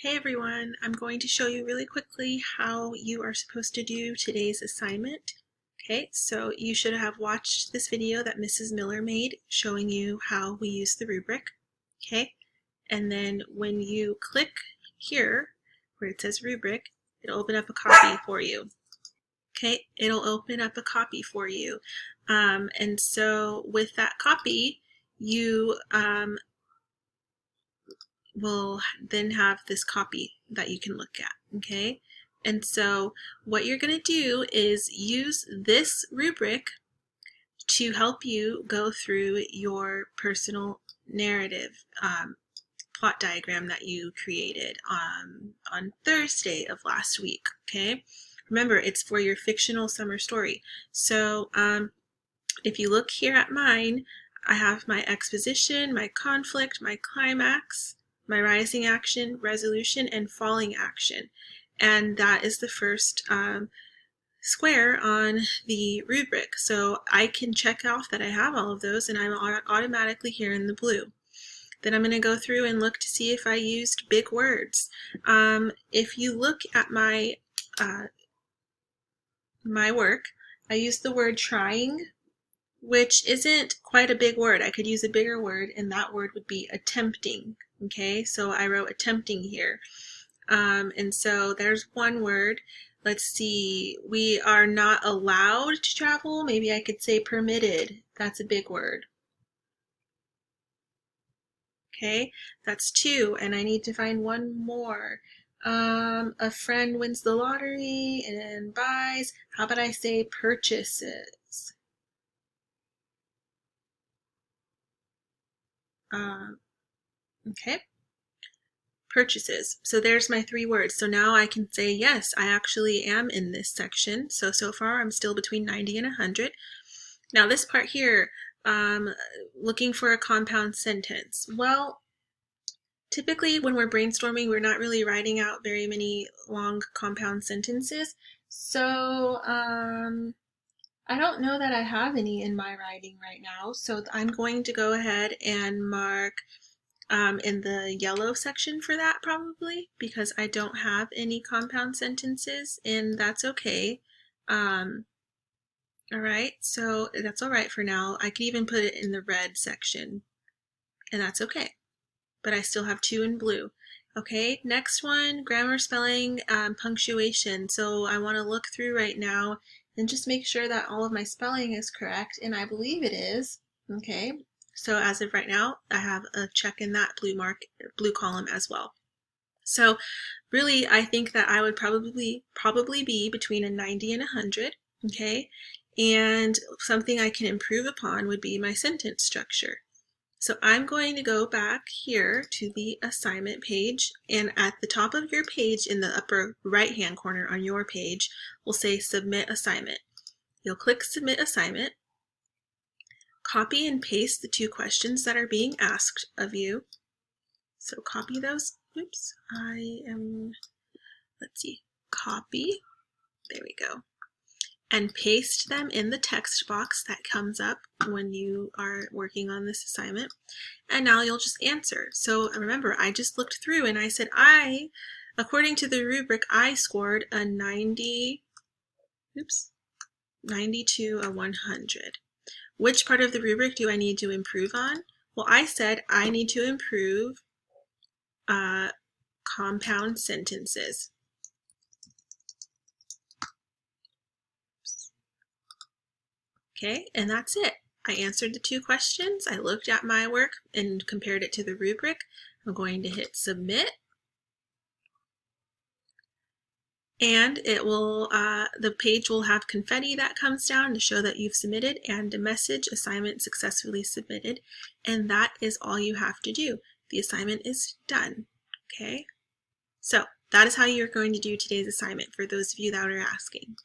Hey everyone, I'm going to show you really quickly how you are supposed to do today's assignment. Okay, so you should have watched this video that Mrs. Miller made showing you how we use the rubric. Okay, and then when you click here where it says rubric, it'll open up a copy for you. Okay, it'll open up a copy for you. And so with that copy, you will then have this copy that you can look at, okay? And so what you're going to do is use this rubric to help you go through your personal narrative plot diagram that you created on Thursday of last week, okay? Remember, it's for your fictional summer story. So if you look here at mine, I have my exposition, my conflict, my climax, my rising action, resolution, and falling action. And that is the first square on the rubric. So I can check off that I have all of those and I'm automatically here in the blue. Then I'm going to go through and look to see if I used big words. If you look at my work, I used the word trying, which isn't quite a big word. I could use a bigger word, and that word would be attempting. Okay, so I wrote attempting here. And so there's one word. Let's see, we are not allowed to travel. Maybe I could say permitted. That's a big word. Okay, that's two, and I need to find one more. A friend wins the lottery and buys. How about I say purchases? Okay, purchases. So there's my three words. So now I can say, yes, I actually am in this section. So far I'm still between 90 and 100. Now this part here, looking for a compound sentence. Well, typically when we're brainstorming, we're not really writing out very many long compound sentences. So I don't know that I have any in my writing right now. So I'm going to go ahead and mark in the yellow section for that probably, because I don't have any compound sentences, and that's okay. All right, so that's all right for now. I could even put it in the red section, and that's okay. But I still have two in blue. Okay, next one, grammar, spelling, punctuation. So I want to look through right now and just make sure that all of my spelling is correct, and I believe it is. Okay, so as of right now, I have a check in that blue column as well. So really, I think that I would probably be between a 90 and 100. Okay, and something I can improve upon would be my sentence structure. So I'm going to go back here to the assignment page, and at the top of your page in the upper right hand corner on your page will say submit assignment. You'll click submit assignment, copy and paste the two questions that are being asked of you. So copy those. Oops, let's see, copy, there we go, and paste them in the text box that comes up when you are working on this assignment. And now you'll just answer. So remember, I just looked through and I said according to the rubric, I scored a 90 to a 100. Which part of the rubric do I need to improve on? Well, I said I need to improve compound sentences. Okay, and that's it. I answered the two questions. I looked at my work and compared it to the rubric. I'm going to hit submit. And it will, the page will have confetti that comes down to show that you've submitted, and a message, assignment successfully submitted. And that is all you have to do. The assignment is done. Okay, so that is how you're going to do today's assignment for those of you that are asking.